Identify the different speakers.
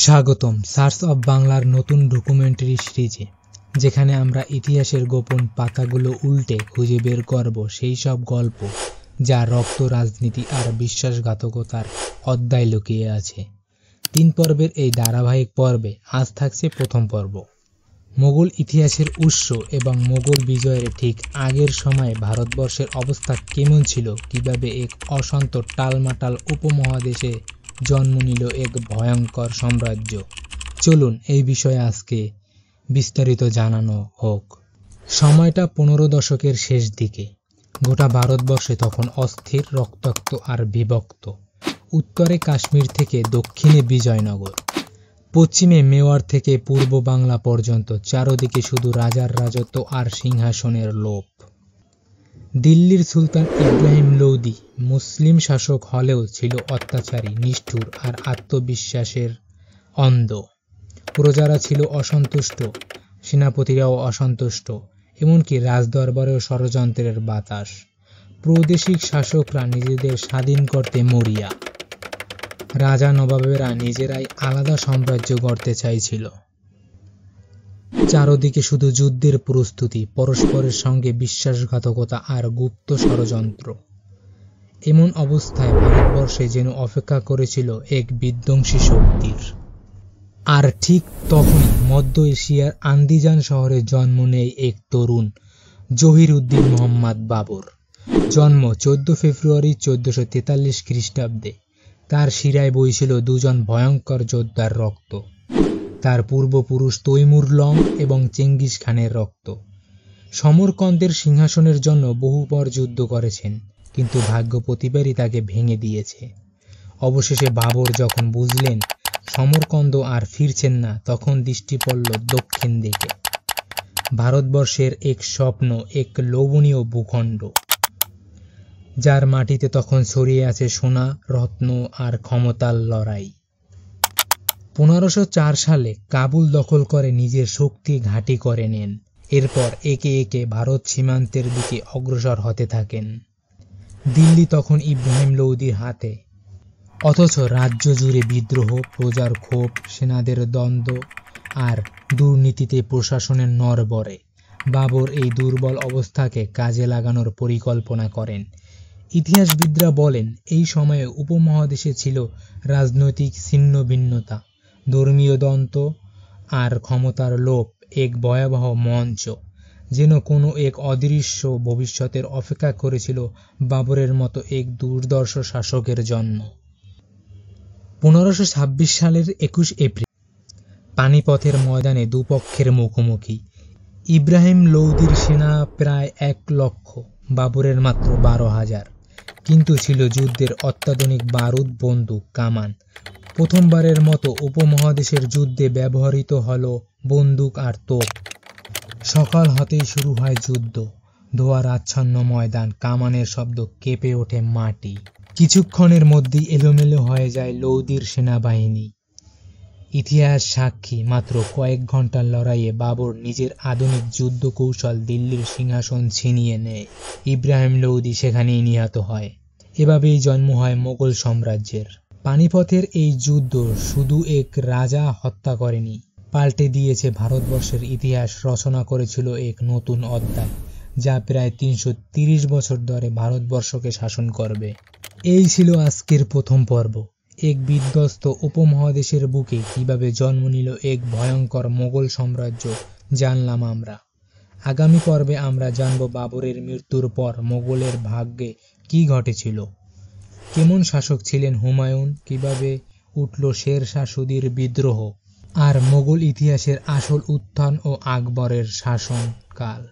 Speaker 1: স্বাগতম search of বাংলার নতুন ডকুমেন্টারি সিরিজে, যেখানে আমরা ইতিহাসের গোপন পাতাগুলো উল্টে খুঁজে বের করব সেই সব গল্প যা রক্ত, রাজনীতি আর বিশ্বাসঘাতকতার অধ্যায় লুকিয়ে আছে। 3 পর্বের এই ধারাবাহিক পর্বে আজ থাকছে প্রথম পর্ব। মোগল ইতিহাসের উৎস এবং মোগল বিজয়ের ঠিক আগের সময়ে ভারতবর্ষের অবস্থা কেমন ছিল, কিভাবে এক অশান্ত টালমাটাল উপমহাদেশে জন্ম নিল এক ভয়ঙ্কর সাম্রাজ্য। চলুন এই বিষয়ে আজকে বিস্তারিত জানানো হোক। সময়টা 15 দশকের শেষ দিকে। গোটা ভারতবর্ষে তখন অস্থির, রক্তাক্ত আর বিভক্ত। উত্তরে কাশ্মীর থেকে দক্ষিণে বিজয়নগর, পশ্চিমে মেওয়ার থেকে পূর্ব বাংলা পর্যন্ত চারদিকে শুধু রাজার রাজত্ব আর সিংহাসনের লোভ। দিল্লির সুলতান ইব্রাহিম লোদি মুসলিম শাসক হলেও ছিল অত্যাচারী, নিষ্ঠুর আর আত্মবিশ্বাসের অন্ধ। প্রজারা ছিল অসন্তুষ্ট, সেনাপতিরাও অসন্তুষ্ট, এমনকি রাজদরবারেও ষড়যন্ত্রের বাতাস। প্রাদেশিক শাসকরা নিজেদের স্বাধীন করতে মরিয়া, রাজা নবাবেরা নিজেরাই আলাদা সাম্রাজ্য গড়তে চাইছিল। চারদিকে শুধু যুদ্ধের প্রস্তুতি, পরস্পরের সঙ্গে বিশ্বাসঘাতকতা আর গুপ্ত ষড়যন্ত্র। এমন অবস্থায় ভারতবর্ষে যেন অপেক্ষা করেছিল এক বিধ্বংসী শক্তির। আর ঠিক তখনই মধ্য এশিয়ার আন্দিজান শহরে জন্ম নেয় এক তরুণ, জহির-উদ্দিন মোহাম্মদ বাবর। জন্ম 14 ফেব্রুয়ারি 1443 খ্রিস্টাব্দে। তার শিরায় বইছিল দুজন ভয়ঙ্কর যোদ্ধার রক্ত, তার পূর্বপুরুষ তৈমুর লং এবং চেঙ্গিস খানের রক্ত। সমরকন্দের সিংহাসনের জন্য বহুবার যুদ্ধ করেছেন, কিন্তু ভাগ্য প্রতিবারই তাকে ভেঙে দিয়েছে। অবশেষে বাবর যখন বুঝলেন সমরকন্দ আর ফিরছেন না, তখন দৃষ্টি পড়ল দক্ষিণ দিকে। ভারতবর্ষের এক স্বপ্ন, এক লোভনীয় ভূখণ্ড, যার মাটিতে তখন ছড়িয়ে আছে সোনা, রত্ন আর ক্ষমতার লড়াই। 1504 সালে কাবুল দখল করে নিজের শক্তি ঘাঁটি করে নেন। এরপর একে একে ভারত সীমান্তের দিকে অগ্রসর হতে থাকেন। দিল্লি তখন ইব্রাহিম লোদির হাতে, অথচ রাজ্য জুড়ে বিদ্রোহ, প্রজার ক্ষোভ, সেনাদের দ্বন্দ্ব আর দুর্নীতিতে প্রশাসনের নড়বড়ে। বাবর এই দুর্বল অবস্থাকে কাজে লাগানোর পরিকল্পনা করেন। ইতিহাসবিদরা বলেন এই সময়ে উপমহাদেশে ছিল রাজনৈতিক ছিন্নভিন্নতা, ধর্মীয় দ্বন্দ্ব আর ক্ষমতার লোভ এক ভয়াবহ মঞ্চ, যেন কোনো এক অদৃশ্য ভবিষ্যতের অপেক্ষা করেছিল বাবরের মতো এক দুর্ধর্ষ শাসকের জন্য। 1526 সালের 21 এপ্রিল পানিপথের ময়দানে দুপক্ষের মুখোমুখি। ইব্রাহিম লোদির সেনা প্রায় 1 লক্ষ, বাবরের মাত্র 12,000, কিন্তু ছিল যুদ্ধের অত্যাধুনিক বারুদ, বন্দুক, কামান। প্রথমবারের মতো উপমহাদেশের যুদ্ধে ব্যবহৃত হল বন্দুক আর তোপ। সকাল হতেই শুরু হয় যুদ্ধ। ধোঁয়ার আচ্ছন্ন ময়দান, কামানের শব্দ, কেঁপে ওঠে মাটি। কিছুক্ষণের মধ্যেই এলোমেলো হয়ে যায় লোদির সেনাবাহিনী। ইতিহাস সাক্ষী, মাত্র কয়েক ঘন্টার লড়াইয়ে বাবর নিজের আধুনিক যুদ্ধ কৌশল দিল্লির সিংহাসন ছিনিয়ে নেয়। ইব্রাহিম লোদি সেখানেই নিহত হয়। এভাবেই জন্ম হয় মোগল সাম্রাজ্যের। পানিপথের এই যুদ্ধ শুধু এক রাজা হত্যা করেনি, পাল্টে দিয়েছে ভারতবর্ষের ইতিহাস, রচনা করেছিল এক নতুন অধ্যায়, যা প্রায় 330 বছর ধরে ভারতবর্ষকে শাসন করবে। এই ছিল আজকের প্রথম পর্ব। এক বিধ্বস্ত উপমহাদেশের বুকে কিভাবে জন্ম নিল এক ভয়ঙ্কর মোগল সাম্রাজ্য জানলাম আমরা। আগামী পর্বে আমরা জানব বাবরের মৃত্যুর পর মোগলের ভাগ্যে কি ঘটেছিল, কেমন শাসক ছিলেন হুমায়ুন, কিভাবে উঠল শের শাহ সুরির বিদ্রোহ, আর মোগল ইতিহাসের আসল উত্থান ও আকবরের শাসনকাল।